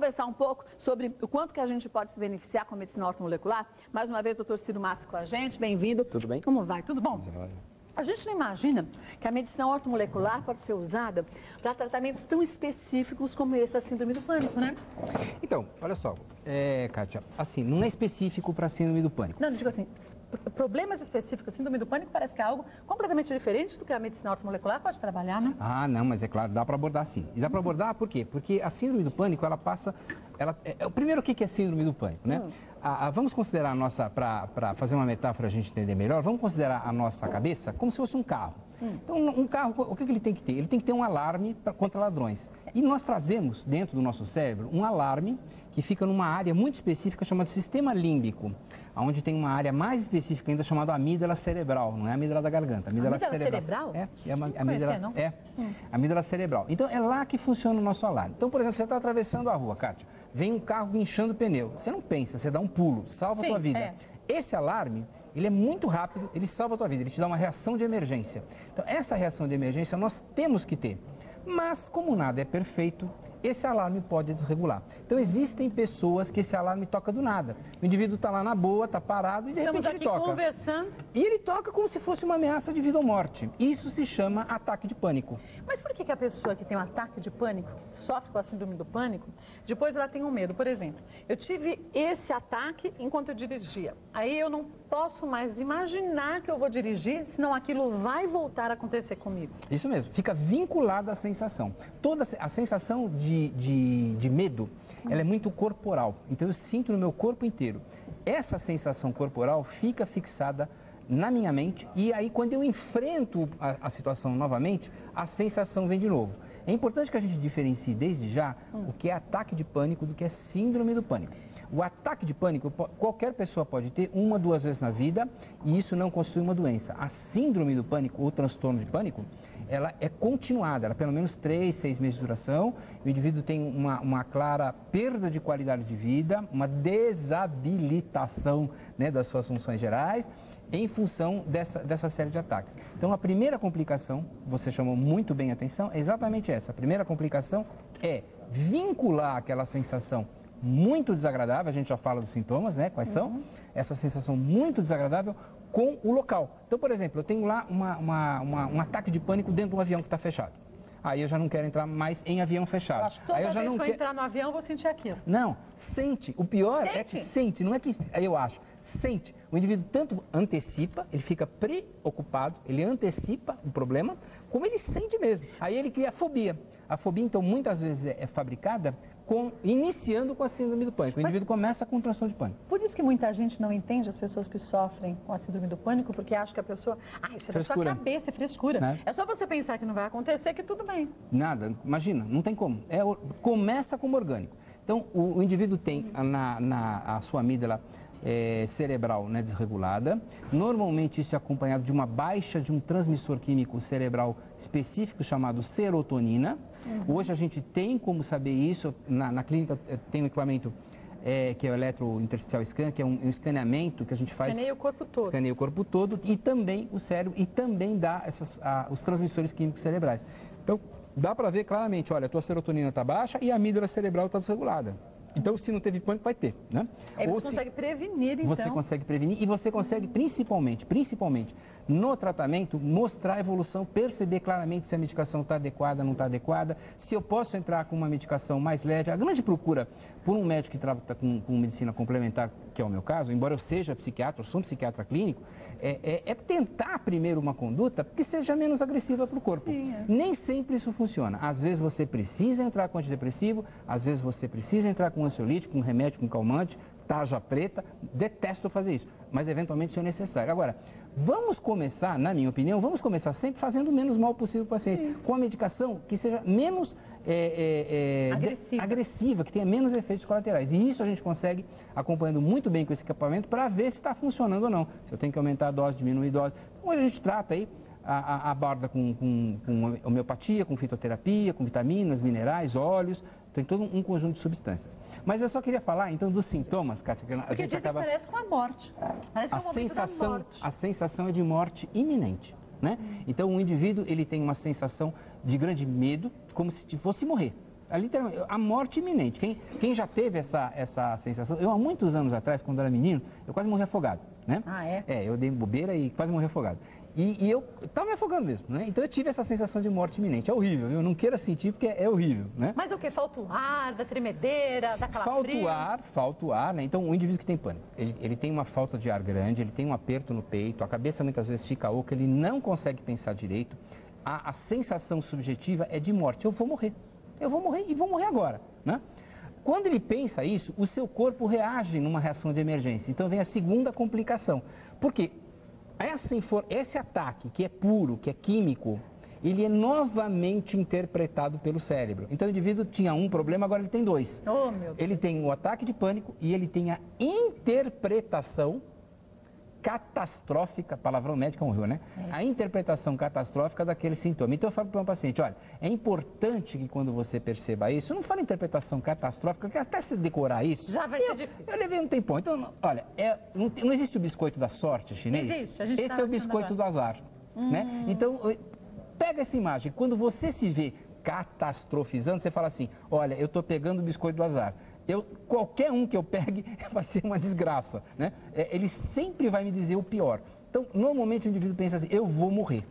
conversar um pouco sobre o quanto que a gente pode se beneficiar com a medicina ortomolecular. Mais uma vez, doutor Ciro Massi com a gente, bem-vindo. Tudo bem? Como vai? Tudo bom? A gente não imagina que a medicina ortomolecular pode ser usada para tratamentos tão específicos como esse da síndrome do pânico, né? Então, olha só, Kátia, assim, não é específico para síndrome do pânico. Não, digo assim, problemas específicos, síndrome do pânico parece que é algo completamente diferente do que a medicina ortomolecular pode trabalhar, né? Ah, não, mas é claro, dá para abordar sim. E dá para abordar por quê? Porque a síndrome do pânico, ela passa... primeiro, o que é síndrome do pânico, né? Vamos considerar a nossa, para fazer uma metáfora a gente entender melhor, vamos considerar a nossa cabeça como se fosse um carro. Então, um carro, o que ele tem que ter? Ele tem que ter um alarme contra ladrões. E nós trazemos dentro do nosso cérebro um alarme que fica numa área muito específica chamada sistema límbico, onde tem uma área mais específica ainda chamada amígdala cerebral, não é a amígdala da garganta. Amígdala cerebral? A amígdala cerebral. Então, é lá que funciona o nosso alarme. Então, por exemplo, você está atravessando a rua, Kátia, vem um carro guinchando o pneu. Você não pensa, você dá um pulo, salva a tua vida. Esse alarme, ele é muito rápido, ele salva a tua vida, ele te dá uma reação de emergência. Então, essa reação de emergência nós temos que ter. Mas, como nada é perfeito, esse alarme pode desregular. Então, existem pessoas que esse alarme toca do nada. O indivíduo está lá na boa, está parado e de repente ele toca. Estamos aqui conversando. E ele toca como se fosse uma ameaça de vida ou morte. Isso se chama ataque de pânico. Mas por que a pessoa que tem um ataque de pânico, sofre com a síndrome do pânico, depois ela tem um medo? Por exemplo, eu tive esse ataque enquanto eu dirigia. Aí eu não posso mais imaginar que eu vou dirigir, senão aquilo vai voltar a acontecer comigo. Isso mesmo, fica vinculada à sensação. Toda a sensação de medo, ela é muito corporal. Então eu sinto no meu corpo inteiro. Essa sensação corporal fica fixada na minha mente e aí quando eu enfrento a situação novamente, a sensação vem de novo. É importante que a gente diferencie desde já o que é ataque de pânico do que é síndrome do pânico. O ataque de pânico, qualquer pessoa pode ter uma, duas vezes na vida e isso não constitui uma doença. A síndrome do pânico, ou transtorno de pânico, ela é continuada, ela pelo menos 3, 6 meses de duração, o indivíduo tem uma clara perda de qualidade de vida, uma desabilitação, né, das suas funções gerais, em função dessa série de ataques. Então, a primeira complicação, você chamou muito bem a atenção, é exatamente essa. A primeira complicação é vincular aquela sensação muito desagradável, a gente já fala dos sintomas, né? Quais são? Essa sensação muito desagradável com o local. Então, por exemplo, eu tenho lá um ataque de pânico dentro de um avião que está fechado. Aí eu já não quero entrar mais em avião fechado. Eu acho que toda vez que eu entrar no avião, eu vou sentir aquilo. Não, sente. O pior é que sente, não é que eu acho. Sente. O indivíduo tanto antecipa, ele fica preocupado, ele antecipa o problema, como ele sente mesmo. Aí ele cria a fobia. A fobia, então, muitas vezes é fabricada iniciando com a síndrome do pânico. O indivíduo começa com um transtorno de pânico. Por isso que muita gente não entende as pessoas que sofrem com a síndrome do pânico, porque acha que a pessoa... isso é da sua cabeça, é frescura. Né? É só você pensar que não vai acontecer, que tudo bem. Nada, imagina, não tem como. Começa como orgânico. Então, o indivíduo tem a sua amígdala cerebral, né, desregulada. Normalmente isso é acompanhado de uma baixa de um transmissor químico cerebral específico chamado serotonina. Hoje a gente tem como saber isso, na clínica tem um equipamento que é o eletrointersticial scan, que é um escaneamento que a gente faz... Escaneia o corpo todo. Escaneia o corpo todo e também o cérebro e também dá os transmissores químicos cerebrais. Então, dá para ver claramente, olha, a tua serotonina está baixa e a amígdala cerebral está desregulada. Então, se não teve pânico, vai ter, né? Aí você consegue prevenir, então. Você consegue prevenir e você consegue, principalmente, no tratamento, mostrar a evolução, perceber claramente se a medicação está adequada, não está adequada, se eu posso entrar com uma medicação mais leve. A grande procura por um médico que trata com medicina complementar, que é o meu caso, embora eu seja psiquiatra, eu sou um psiquiatra clínico, é tentar primeiro uma conduta que seja menos agressiva para o corpo. Sim, Nem sempre isso funciona. Às vezes você precisa entrar com antidepressivo, às vezes você precisa entrar com ansiolítico, com remédio, com calmante, tarja preta, detesto fazer isso, mas eventualmente isso é necessário. Agora, vamos começar, na minha opinião, vamos começar sempre fazendo o menos mal possível para o paciente, com a medicação que seja menos agressiva, que tenha menos efeitos colaterais. E isso a gente consegue acompanhando muito bem com esse equipamento para ver se está funcionando ou não. Se eu tenho que aumentar a dose, diminuir a dose. Então, hoje a gente trata aí, aborda com homeopatia, com fitoterapia, com vitaminas, minerais, óleos, tem todo um conjunto de substâncias. Mas eu só queria falar, então, dos sintomas, Kátia, que a gente acaba... parece com a morte. Parece A sensação é de morte iminente, né? Então, o indivíduo, ele tem uma sensação de grande medo, como se fosse morrer. literalmente, a morte iminente. Quem já teve essa sensação, eu há muitos anos atrás, quando era menino, eu quase morri afogado, né? Ah, é? É, eu dei bobeira e quase morri afogado. E eu estava me afogando mesmo, né? Então eu tive essa sensação de morte iminente. É horrível, eu não queira sentir porque é horrível, né? Mas o que? Falta o ar, da tremedeira, da calafrio? Falta o ar, né? Então o indivíduo que tem pânico, ele tem uma falta de ar grande, ele tem um aperto no peito, a cabeça muitas vezes fica oca, ele não consegue pensar direito. A sensação subjetiva é de morte. Eu vou morrer e vou morrer agora, né? Quando ele pensa isso, o seu corpo reage numa reação de emergência. Então vem a segunda complicação. Por quê? Esse ataque, que é puro, que é químico, ele é novamente interpretado pelo cérebro. Então o indivíduo tinha um problema, agora ele tem dois. Oh, meu Deus. Ele tem o ataque de pânico e ele tem a interpretação catastrófica, palavrão médico é horrível, né? A interpretação catastrófica daquele sintoma. Então eu falo para um paciente, olha, é importante que quando você perceba isso, não fala interpretação catastrófica, que até se decorar isso... Já vai ser difícil. Eu levei um tempão. Então, olha, não existe o biscoito da sorte chinês? Existe. A gente Esse é o biscoito do azar, né? Então, pega essa imagem. Quando você se vê catastrofizando, você fala assim, olha, eu estou pegando o biscoito do azar. Qualquer um que eu pegue vai ser uma desgraça, né? Ele sempre vai me dizer o pior. Então, normalmente o indivíduo pensa assim, eu vou morrer.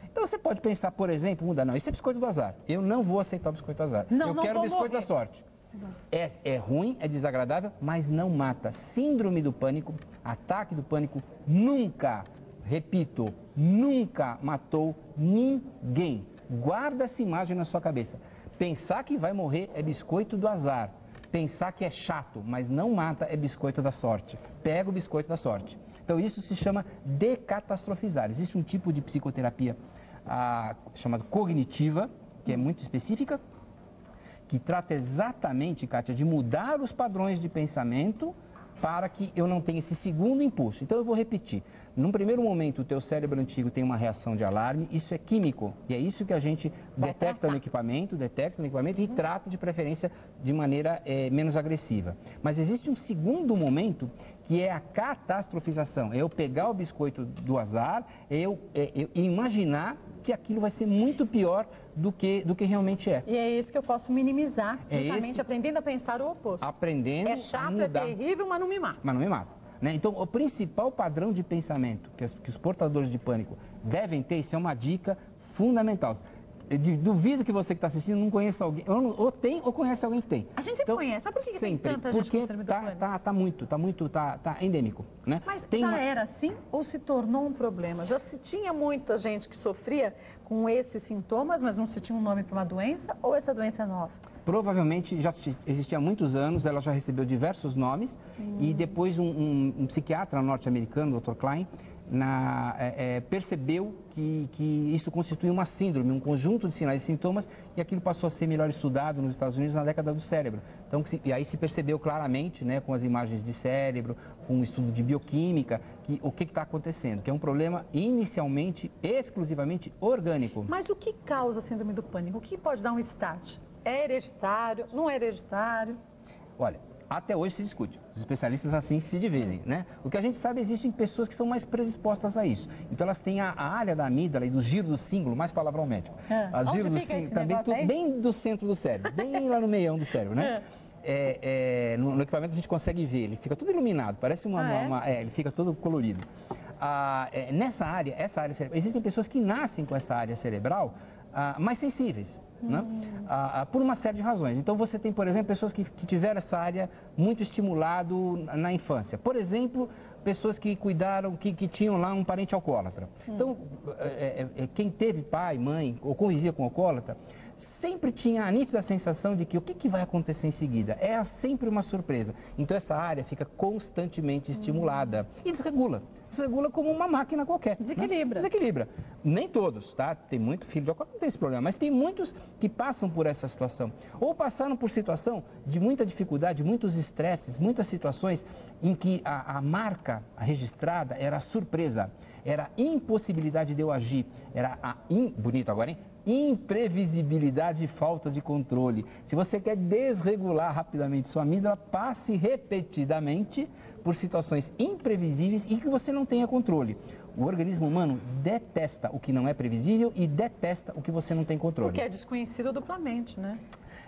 Então, você pode pensar, por exemplo, não, isso é biscoito do azar. Eu não vou aceitar o biscoito do azar. Eu quero o biscoito da sorte. É ruim, é desagradável, mas não mata. Síndrome do pânico, ataque do pânico, nunca, repito, nunca matou ninguém. Guarda essa imagem na sua cabeça. Pensar que vai morrer é biscoito do azar. Pensar que é chato, mas não mata, é biscoito da sorte. Pega o biscoito da sorte. Então, isso se chama decatastrofizar. Existe um tipo de psicoterapia chamada cognitiva, que é muito específica, que trata exatamente, Kátia, de mudar os padrões de pensamento para que eu não tenha esse segundo impulso. Então, eu vou repetir. Num primeiro momento, o teu cérebro antigo tem uma reação de alarme, isso é químico. E é isso que a gente detecta no equipamento e trata de preferência de maneira menos agressiva. Mas existe um segundo momento que é a catastrofização. É eu pegar o biscoito do azar, eu imaginar que aquilo vai ser muito pior do que realmente é. E é isso que eu posso minimizar, justamente aprendendo a pensar o oposto. Aprendendo é chato, é terrível, mas não me mata. Mas não me mata. Né? Então, o principal padrão de pensamento que os portadores de pânico devem ter, isso é uma dica fundamental. Eu duvido que você que está assistindo não conheça alguém, ou tem ou conhece alguém que tem. A gente sempre conhece, mas por que tem tanta gente com síndrome do pânico? Tá endêmico, né? Mas era assim ou se tornou um problema? Já se tinha muita gente que sofria com esses sintomas, mas não se tinha um nome para uma doença, ou essa doença é nova? Provavelmente já existia há muitos anos, ela já recebeu diversos nomes e depois um psiquiatra norte-americano, Dr. Klein, percebeu que isso constitui uma síndrome, um conjunto de sinais e sintomas, e aquilo passou a ser melhor estudado nos Estados Unidos na década do cérebro. Então, e aí se percebeu claramente, né, com as imagens de cérebro, com um estudo de bioquímica, o que está acontecendo, que é um problema inicialmente, exclusivamente orgânico. Mas o que causa a síndrome do pânico? O que pode dar um start? É hereditário? Não é hereditário? Olha, até hoje se discute. Os especialistas assim se dividem, né? O que a gente sabe, existem pessoas que são mais predispostas a isso. Então elas têm a área da amígdala e do giro do cíngulo, mais palavrão médico. A giro do cíngulo também bem do centro do cérebro, bem lá no meião do cérebro, né? No equipamento a gente consegue ver, ele fica todo iluminado, parece ele fica todo colorido. Nessa área, cerebral, existem pessoas que nascem com essa área cerebral mais sensíveis, né? Por uma série de razões. Então, você tem, por exemplo, pessoas que tiveram essa área muito estimulado na infância. Por exemplo, pessoas que cuidaram, que tinham lá um parente alcoólatra. Então, quem teve pai, mãe ou convivia com alcoólatra, sempre tinha a nítida sensação de que o que vai acontecer em seguida? É sempre uma surpresa. Então, essa área fica constantemente estimulada e desregula. Desregula como uma máquina qualquer. Desequilibra. Né? Desequilibra. Nem todos, tá? Tem muito filho de alcoólatra que não tem esse problema, mas tem muitos que passam por essa situação. Ou passaram por situação de muita dificuldade, muitos estresses, muitas situações em que a marca registrada era a surpresa, era a impossibilidade de eu agir, era bonito agora, hein? Imprevisibilidade e falta de controle. Se você quer desregular rapidamente sua amígdala, passe repetidamente por situações imprevisíveis e que você não tenha controle. O organismo humano detesta o que não é previsível e detesta o que você não tem controle. O que é desconhecido duplamente, né?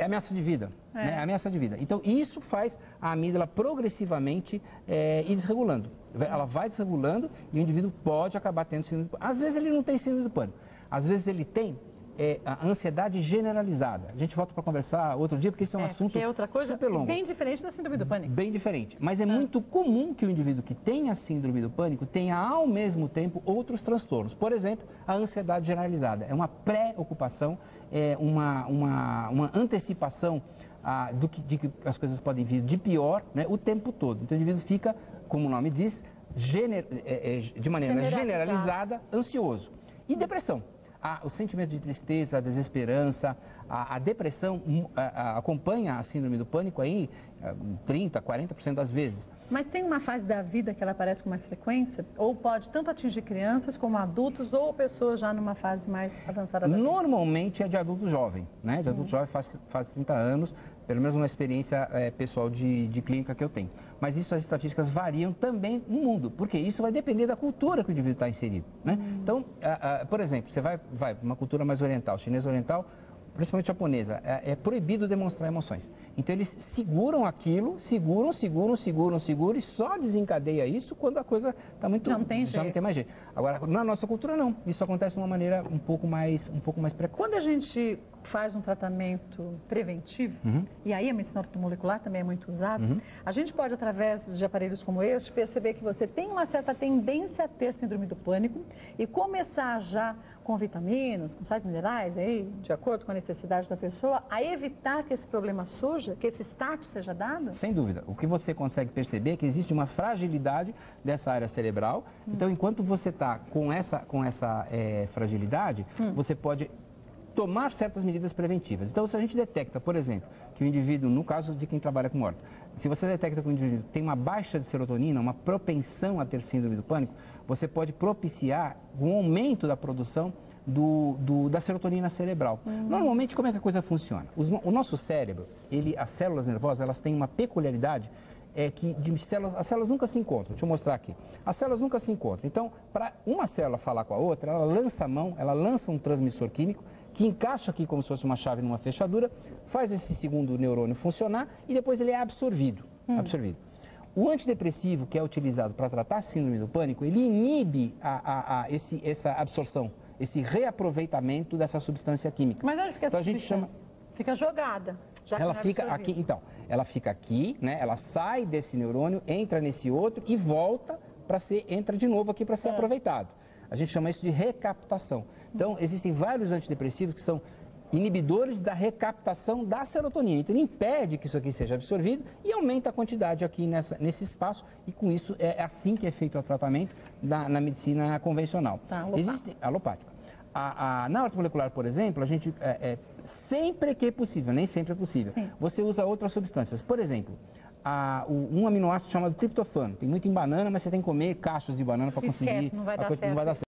É ameaça de vida, né? É ameaça de vida. Então, isso faz a amígdala progressivamente ir desregulando. Ela vai desregulando e o indivíduo pode acabar tendo síndrome do pânico. Às vezes ele não tem síndrome do pânico, às vezes ele tem a ansiedade generalizada. A gente volta para conversar outro dia, porque isso é um assunto é outra coisa, super longo. Bem diferente da síndrome do pânico. Bem diferente. Mas é muito comum que o indivíduo que tenha síndrome do pânico tenha, ao mesmo tempo, outros transtornos. Por exemplo, a ansiedade generalizada. É uma preocupação, uma antecipação de que as coisas podem vir de pior, né, o tempo todo. Então, o indivíduo fica, como o nome diz, de maneira generalizada, ansioso. E depressão. O sentimento de tristeza, a desesperança, a depressão acompanha a síndrome do pânico aí 30%, 40% das vezes. Mas tem uma fase da vida que ela aparece com mais frequência? Ou pode tanto atingir crianças como adultos ou pessoas já numa fase mais avançada da vida? Normalmente é de adulto jovem, né? De adulto jovem faz 30 anos, pelo menos uma experiência pessoal de clínica que eu tenho. Mas isso, as estatísticas variam também no mundo, porque isso vai depender da cultura que o indivíduo está inserido, né? Então, por exemplo, você vai para uma cultura mais oriental, chinesa oriental, principalmente japonesa, é proibido demonstrar emoções. Então, eles seguram aquilo, seguram e só desencadeia isso quando a coisa está muito... Já não tem jeito. Já não tem mais jeito. Agora, na nossa cultura, não. Isso acontece de uma maneira um pouco mais precoce. Quando a gente faz um tratamento preventivo, e aí a medicina ortomolecular também é muito usada, a gente pode, através de aparelhos como este, perceber que você tem uma certa tendência a ter síndrome do pânico e começar já com vitaminas, com sais minerais, aí, de acordo com a necessidade da pessoa, a evitar que esse problema surja, que esse start seja dado? Sem dúvida. O que você consegue perceber é que existe uma fragilidade dessa área cerebral. Então, enquanto você está com essa fragilidade, você pode tomar certas medidas preventivas. Então, se a gente detecta, por exemplo, que o indivíduo, no caso de quem trabalha com orto, se você detecta que o indivíduo tem uma baixa de serotonina, uma propensão a ter síndrome do pânico, você pode propiciar um aumento da produção da serotonina cerebral. Normalmente, como é que a coisa funciona? O nosso cérebro, as células nervosas, elas têm uma peculiaridade que as células nunca se encontram. Deixa eu mostrar aqui. As células nunca se encontram. Então, para uma célula falar com a outra, ela lança a mão, ela lança um transmissor químico que encaixa aqui como se fosse uma chave numa fechadura, faz esse segundo neurônio funcionar e depois ele é absorvido. O antidepressivo que é utilizado para tratar a síndrome do pânico, ele inibe essa absorção, esse reaproveitamento dessa substância química. Mas onde fica essa substância? Fica jogada. Ela fica aqui, então, ela fica aqui, né? Ela sai desse neurônio, entra nesse outro e volta entra de novo aqui para ser aproveitado. A gente chama isso de recaptação. Então, existem vários antidepressivos que são inibidores da recaptação da serotonina. Então, ele impede que isso aqui seja absorvido e aumenta a quantidade aqui nesse espaço. E com isso, é assim que é feito o tratamento na medicina convencional. Alopática. Na ortomolecular, por exemplo, a gente, sempre que é possível, nem sempre é possível, você usa outras substâncias. Por exemplo, um aminoácido chamado triptofano. Tem muito em banana, mas você tem que comer cachos de banana para conseguir... Esquece, não vai dar certo.